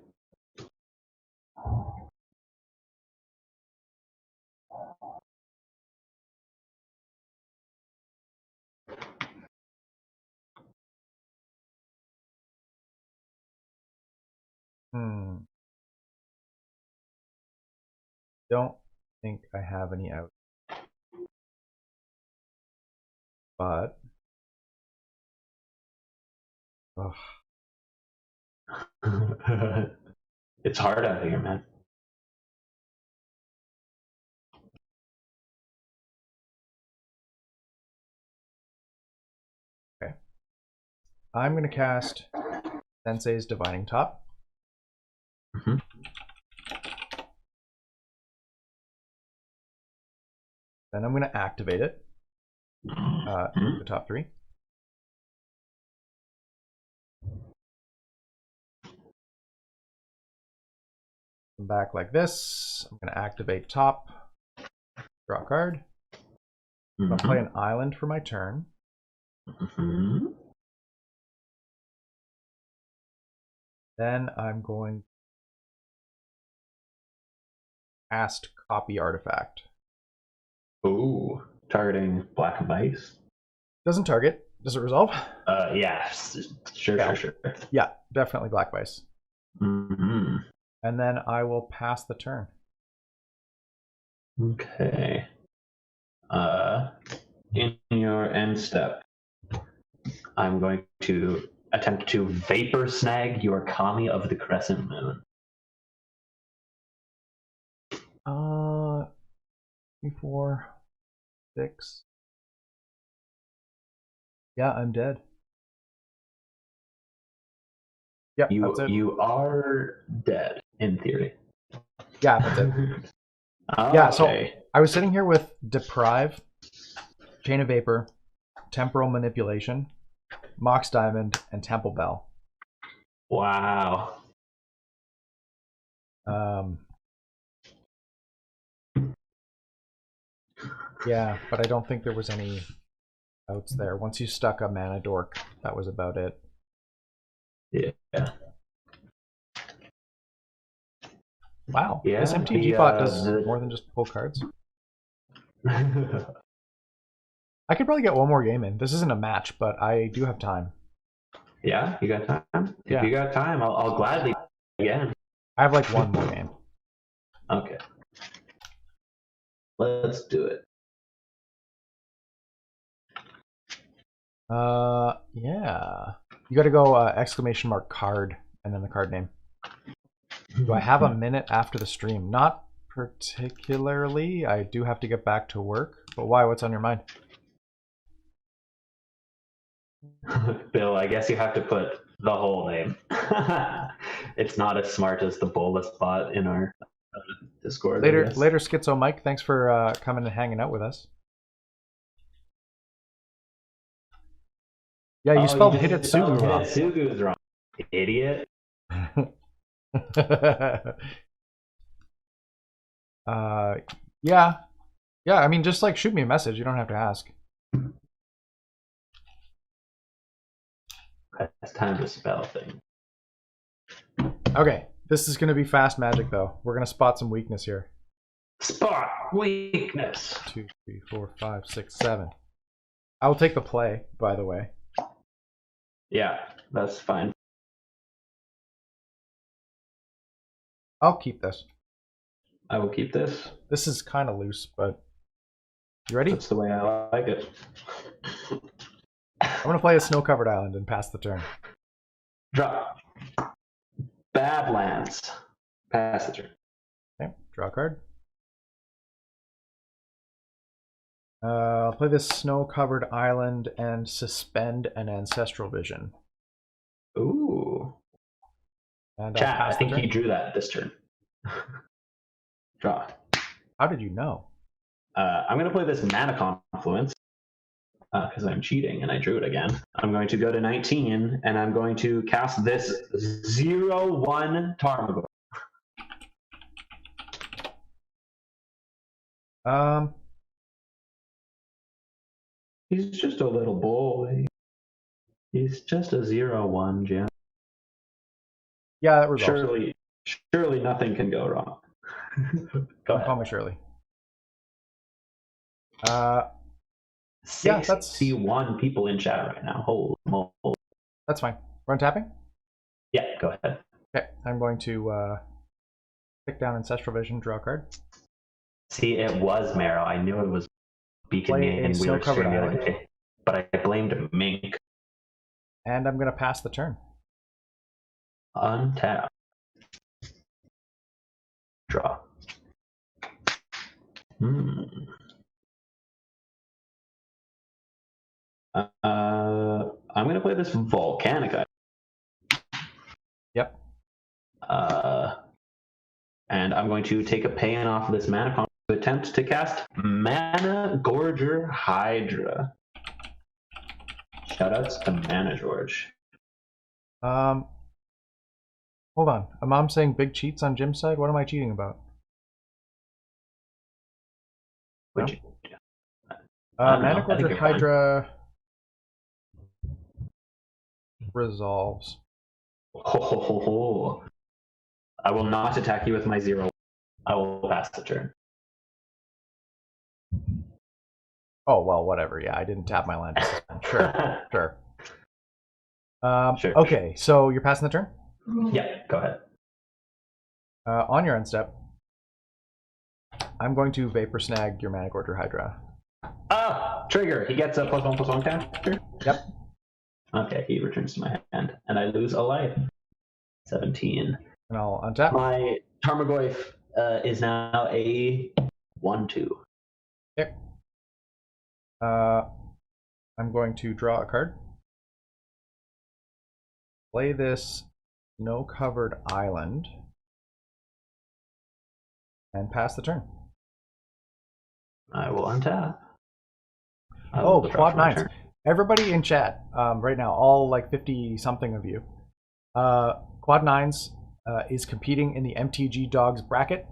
Don't think I have any out. But it's hard out here, man. Okay. I'm going to cast Sensei's Divining Top. Then I'm going to activate it. The top 3. Come back like this. I'm going to activate top. Draw a card. I'm going to play an island for my turn. Then I'm going to cast Copy Artifact. Ooh, targeting black and ice. Doesn't target. Does it resolve? Yeah, sure. Yeah, definitely black ice. And then I will pass the turn. Okay. In your end step, I'm going to attempt to vapor snag your Kami of the Crescent Moon. 3, 4, 6. Yeah, I'm dead. Yeah, that's it. You are dead, in theory. Yeah, that's it. Okay. Yeah, so I was sitting here with Deprive, Chain of Vapor, Temporal Manipulation, Mox Diamond, and Temple Bell. Wow. Yeah, but I don't think there was any outs there. Once you stuck a Mana Dork, that was about it. Yeah. Wow, Yeah, this MTG bot does more than just pull cards. I could probably get one more game in. This isn't a match, but I do have time. Yeah, you got time? Yeah. If you got time, I'll gladly again. I have like one more game. Okay. Let's do it. Yeah. You got to go exclamation mark card and then the card name. Do I have a minute after the stream? Not particularly. I do have to get back to work. But why? What's on your mind? Bill, I guess you have to put the whole name. It's not as smart as the bolus bot in our Discord. Later, Schizo Mike. Thanks for coming and hanging out with us. Yeah, you spelled Hidetsugu wrong. Hidetsugu's wrong. Idiot. Yeah. Yeah, I mean, just like shoot me a message. You don't have to ask. It's time to spell things. Okay, this is going to be fast magic, though. We're going to spot some weakness here. Spot weakness. 2, 3, 4, 5, 6, 7. I will take the play, by the way. Yeah, that's fine. I'll keep this. I will keep this. This is kind of loose, but you ready? That's the way I like it. I'm going to play a snow-covered island and pass the turn. Drop. Badlands. Pass the turn. Okay, draw a card. I'll play this snow-covered island and suspend an ancestral vision. Ooh. And Chat, I pass the think turn. he drew that this turn. Draw. How did you know? I'm going to play this Mana Confluence because I'm cheating and I drew it again. I'm going to go to 19 and I'm going to cast this 0/1 Tarmogoyf. He's just a little boy. He's just a 0/1, Jim. Yeah, that resolves. Surely nothing can go wrong. Go ahead. Call me Shirley. Yeah, that's 61 people in chat right now. Holy moly. That's fine. Run tapping? Yeah, go ahead. Okay, I'm going to pick down Ancestral Vision, draw a card. See, it was Marrow. I knew it was Beacon Play and a we were snow-covered streaming the island. other day. But I blamed Mink. And I'm going to pass the turn. Untap. Draw. I'm going to play this Volcanic Island. Yep. And I'm going to take a pain off of this mana comp to attempt to cast Mana Gorger Hydra. Shoutouts to Mana George. Hold on. A mom saying big cheats on Jim's side? What am I cheating about? No? Mana Gorger Hydra resolves. Oh, I will not attack you with my 0. I will pass the turn. Oh, well, whatever. Yeah, I didn't tap my land. Sure, sure. Sure. Okay, so you're passing the turn? Yeah, go ahead. On your end step, I'm going to Vapor Snag your Mana Gorger Hydra. Ah! Trigger! He gets a +1/+1 counter? Yep. Okay, he returns to my hand, and I lose a life. 17. And I'll untap. My Tarmogoyf is now a 1/2. Okay. I'm going to draw a card. Play this snow-covered island. And pass the turn. I will untap. Oh, quad 9s. Everybody in chat right now, all like 50-something of you, quad 9s is competing in the MTG Dogs bracket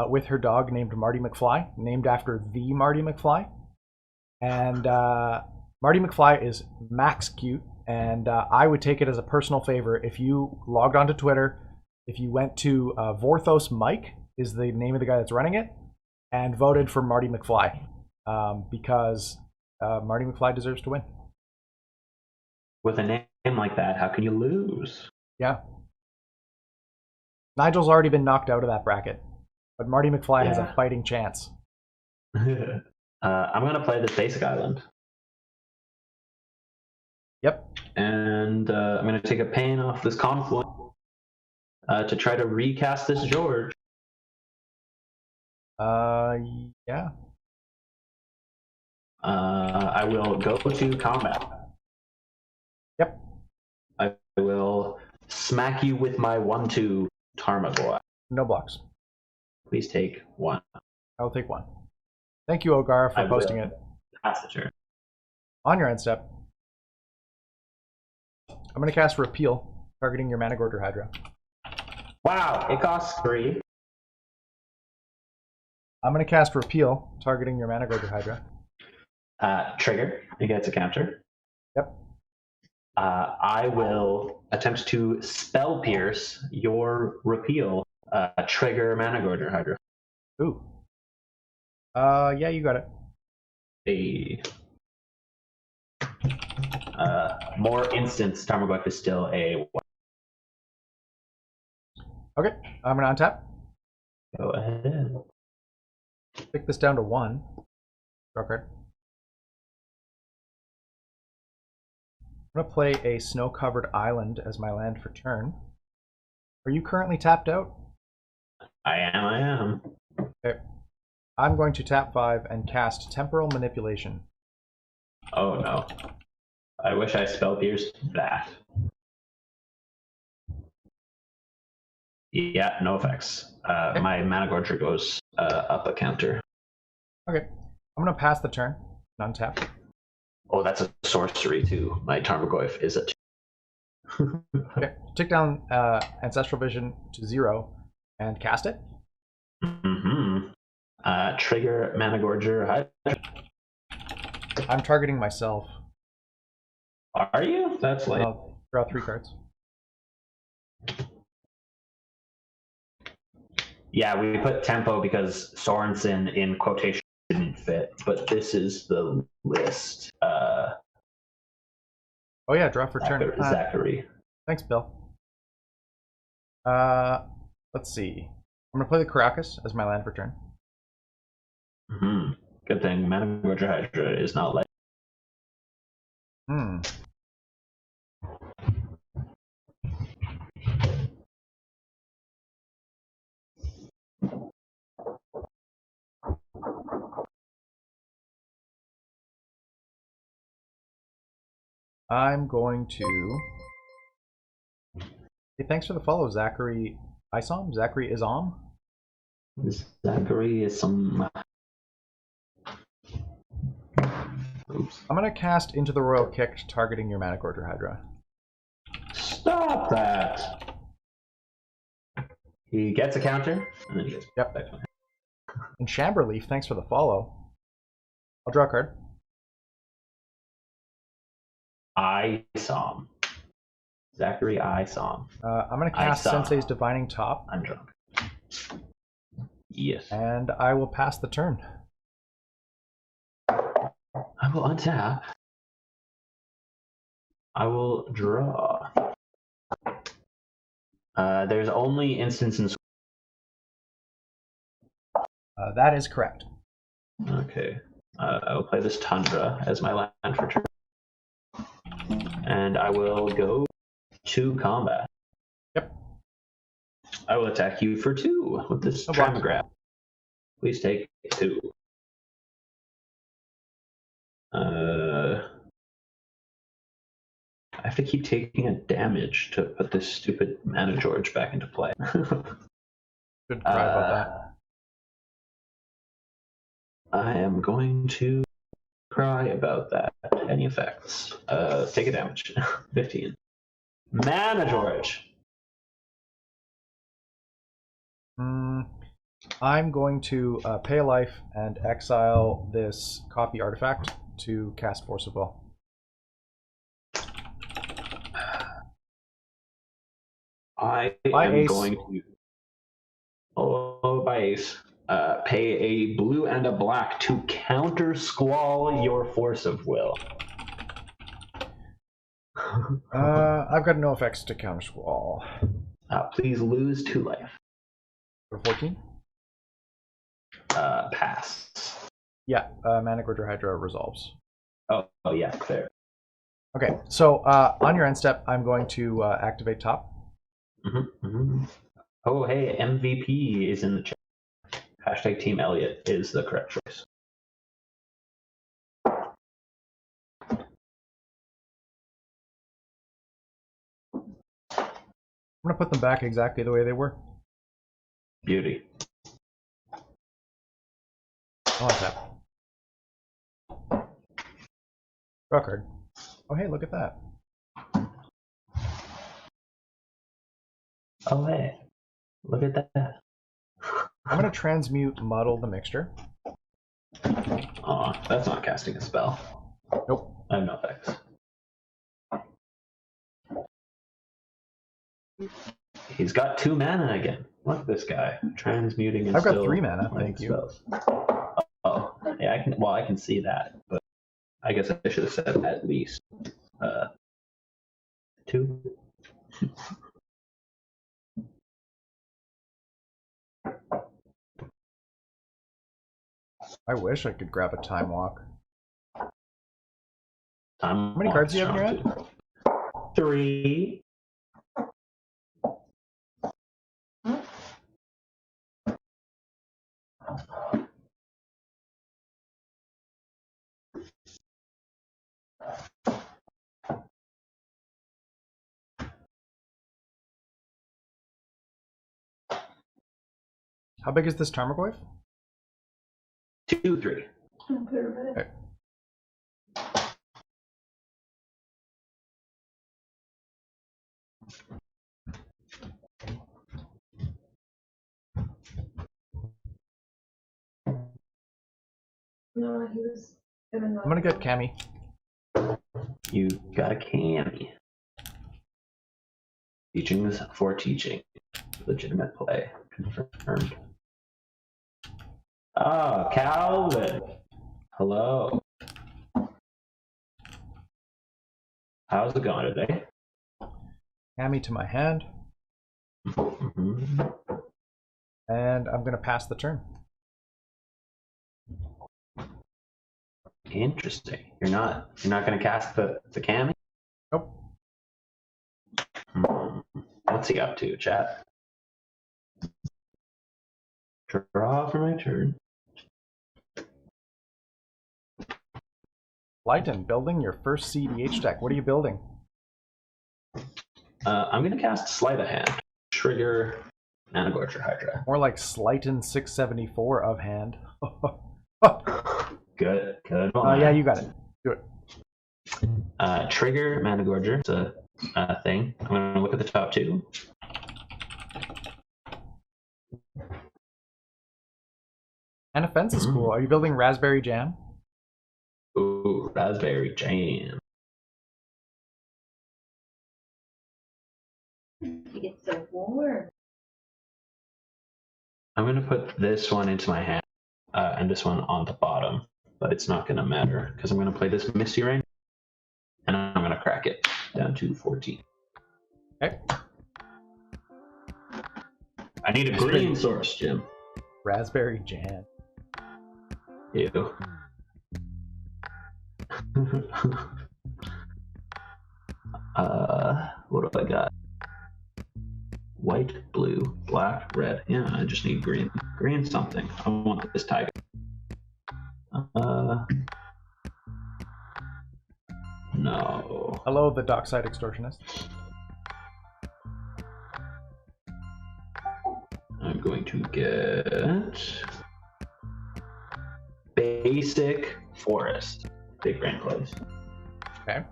with her dog named Marty McFly, named after the Marty McFly. And Marty McFly is max cute, and I would take it as a personal favor if you logged onto Twitter, if you went to Vorthos Mike is the name of the guy that's running it, and voted for Marty McFly because Marty McFly deserves to win. With a name like that, how can you lose? Yeah. Nigel's already been knocked out of that bracket, but Marty McFly has a Yeah. fighting chance. I'm going to play this basic island. Yep. And I'm going to take a pain off this confluent to try to recast this George. Yeah. I will go to combat. Yep. I will smack you with my 1/2 Tarmogoyf. No blocks. Please take 1. I will take 1. Thank you, Ogar, for I posting will it. pass the turn. On your end step, I'm going to cast Repeal, targeting your Managorger Hydra. Wow, it costs 3. I'm going to cast Repeal, targeting your Managorger Hydra. Trigger, it gets a counter. Yep. I will attempt to spell pierce your repeal. Trigger Managorger Hydra. Ooh. Yeah, you got it. More instance, Tarmogoyf is still a 1. Okay, I'm going to untap. Go ahead. Pick this down to 1. Draw card. I'm going to play a snow-covered island as my land for turn. Are you currently tapped out? I am. Okay. I'm going to tap 5 and cast Temporal Manipulation. Oh no. I wish I spell pierced that. Yeah, no effects. My Managorger goes up a counter. Okay. I'm going to pass the turn and untap. Oh, that's a sorcery too. My Tarmogoyf is a 2. Okay. Tick down Ancestral Vision to 0 and cast it. Mm-hmm. Trigger Managorger Hydra. I'm targeting myself. Are you? That's late. I'll draw 3 cards. Yeah, we put tempo because Sorensen in quotation didn't fit, but this is the list. Oh yeah, draw for turn. Zachary. Thanks, Bill. Let's see. I'm gonna play the Caracas as my land for turn. Mm-hmm. Good thing Managorger Hydra is not like. I'm going to. Hey, thanks for the follow, Zachary Isom. Zachary Isom. Zachary is some. Oops. I'm gonna cast Into the Royal Kick, targeting your Managorger Hydra. Stop that! He gets a counter, and then he goes back to him. And Chamberleaf, thanks for the follow. I'll draw a card. I saw him. Zachary, I saw him. I'm gonna cast Sensei's Divining Top. I'm drunk. Yes. And I will pass the turn. I will untap. I will draw. There's only instances. That is correct. Okay. I will play this Tundra as my land for turn. And I will go to combat. Yep. I will attack you for 2 with this Tramograph. Please take 2. I have to keep taking a damage to put this stupid Mana George back into play. Good cry about that. I am going to cry about that. Any effects? Take a damage. 15. Mana George! I'm going to pay a life and exile this copy artifact to cast Force of Will. I am going to. Oh, by ace. Pay a blue and a black to counter squall your Force of Will. I've got no effects to counter squall. Please lose 2 life. For 14? Pass. Yeah, Mana Gorger Hydra resolves. Oh yeah, clear. Okay, so on your end step, I'm going to activate top. Oh, hey, MVP is in the chat. Hashtag Team Elliot is the correct choice. I'm going to put them back exactly the way they were. Beauty. I'll tap. Draw a card. Oh, hey, look at that. Oh, hey, look at that. I'm going to transmute Muddle the Mixture. Aw, that's not casting a spell. Nope. I have no effects. He's got 2 mana again. Look at this guy. Transmuting and I've got still 3 mana, playing thank you. spells. Oh, yeah, I can. Well, I can see that, but I guess I should have said at least 2. I wish I could grab a Time Walk. How many cards do you have in your hand? 3. How big is this Tarmogoyf? 2, 3. Okay. No, he was gonna. I'm gonna get Cammy. You got a Cammy. Teaching is for teaching. Legitimate play. Confirmed. Ah, Calvin. Hello. How's it going today? Cammy to my hand. And I'm gonna pass the turn. Interesting. You're not gonna cast the Cammy? Nope. What's he up to, chat? Draw for my turn. Lighten, building your first CDH deck. What are you building? I'm gonna cast Sleight of Hand. Trigger Mana Gorger Hydra. More like Slighten 674 of hand. Good. Yeah, you got it. Do it. Trigger Mana Gorger. It's a thing. I'm gonna look at the top 2. And a fence is cool. Are you building Raspberry Jam? Ooh, Raspberry Jam. It's so warm. I'm gonna put this one into my hand and this one on the bottom, but it's not gonna matter because I'm gonna play this Misty Rain and I'm gonna crack it down to 14. Okay. I need a green source, Jim. Raspberry Jam. Ew. What have I got? White, blue, black, red. Yeah, I just need green. Green something. I want this tiger. No. Hello, the Dockside Extortionist. I'm going to get basic forest. Big brain plays. Okay.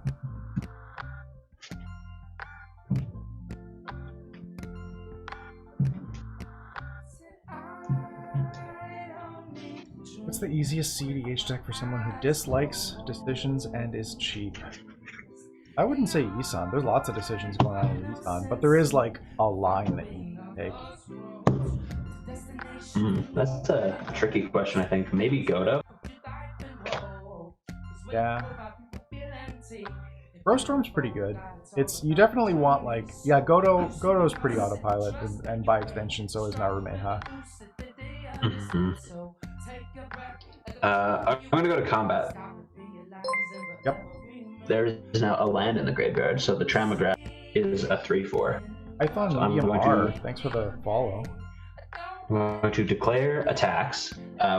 What's the easiest CDH deck for someone who dislikes decisions and is cheap? I wouldn't say Isan. There's lots of decisions going on in Isan, but there is like a line that you can take. That's a tricky question, I think. Maybe Godo? Yeah. Brostorm's pretty good. You definitely want like Godo's pretty autopilot and by extension so is Narumeha. I'm gonna go to combat. Yep. There is now a land in the graveyard, so the Tramagraph is a 3/4. I thought So I'm medium going R. to- Thanks for the follow. I'm going to declare attacks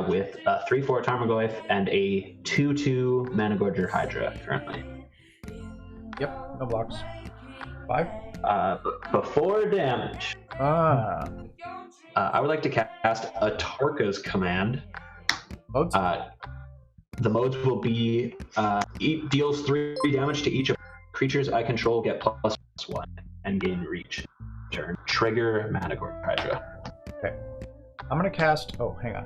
with a 3/4 Tarmogoyf and a 2/2 Managorger Hydra currently. Yep, no blocks. 5? Before damage, Ah. I would like to cast a Tarka's command. Modes? The modes will be deals 3 damage to each of creatures I control, get +1, and gain reach. Turn. Trigger Managorger Hydra. Okay. I'm gonna cast. Oh, hang on.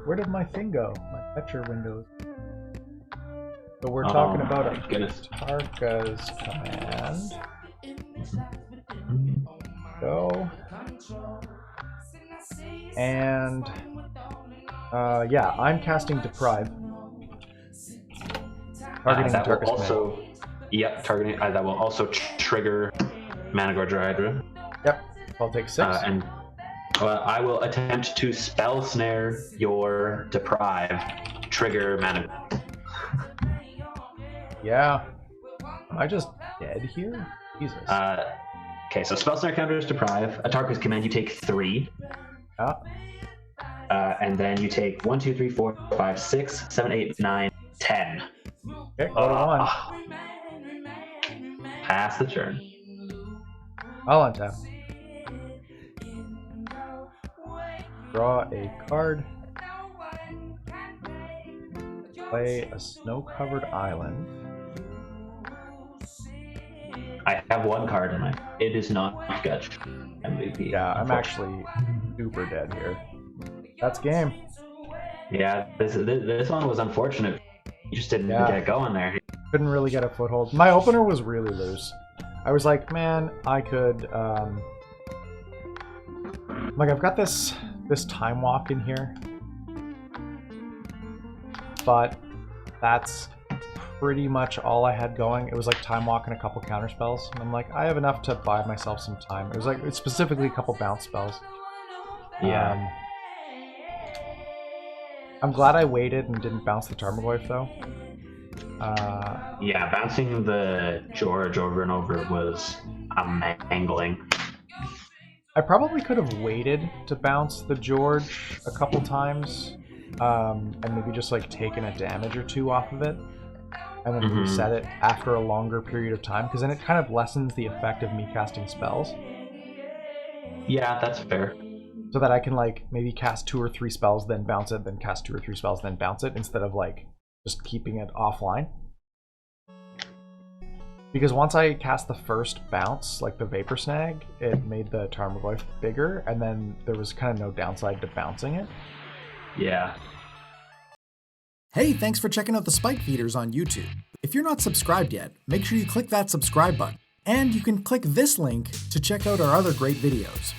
Where did my thing go? My fetcher windows. So we're talking about a goodness. Tarka's command. Go. And yeah, I'm casting Deprive. Targeting That Tarka's will also, yep, targeting. That will also trigger Managorger Hydra. Yep. I'll take 6. And I will attempt to spell snare your Deprive. Trigger Managorger. Yeah. Am I just dead here? Jesus. Okay, so spell snare counters Deprive. A Tarka's command, you take 3. Ah. And then you take 1, 2, 3, 4, 5, 6, 7, 8, 9, 10. Okay, go to 1. Pass the turn. I'll untap. Draw a card. Play a snow-covered island. I have 1 card in it. It is not Sketch MVP. Yeah, I'm actually super dead here. That's game. Yeah, this one was unfortunate. You just didn't get going there. Couldn't really get a foothold. My opener was really loose. I was like, man, I could like I've got this time walk in here. But that's pretty much all I had going. It was like time walk and a couple counter spells. And I'm like, I have enough to buy myself some time. It was like specifically a couple bounce spells. Yeah. I'm glad I waited and didn't bounce the Tarmogoyf though. Yeah, bouncing the George over and over was mangling. I probably could have waited to bounce the George a couple times, and maybe just like taken a damage or 2 off of it, and then reset it after a longer period of time, because then it kind of lessens the effect of me casting spells. Yeah, that's fair. So that I can like maybe cast 2 or 3 spells, then bounce it, then cast 2 or 3 spells, then bounce it, instead of like just keeping it offline. Because once I cast the first bounce, like the Vapor Snag, it made the Tarmogoyf bigger, and then there was kind of no downside to bouncing it. Yeah. Hey, thanks for checking out the Spike Feeders on YouTube. If you're not subscribed yet, make sure you click that subscribe button. And you can click this link to check out our other great videos.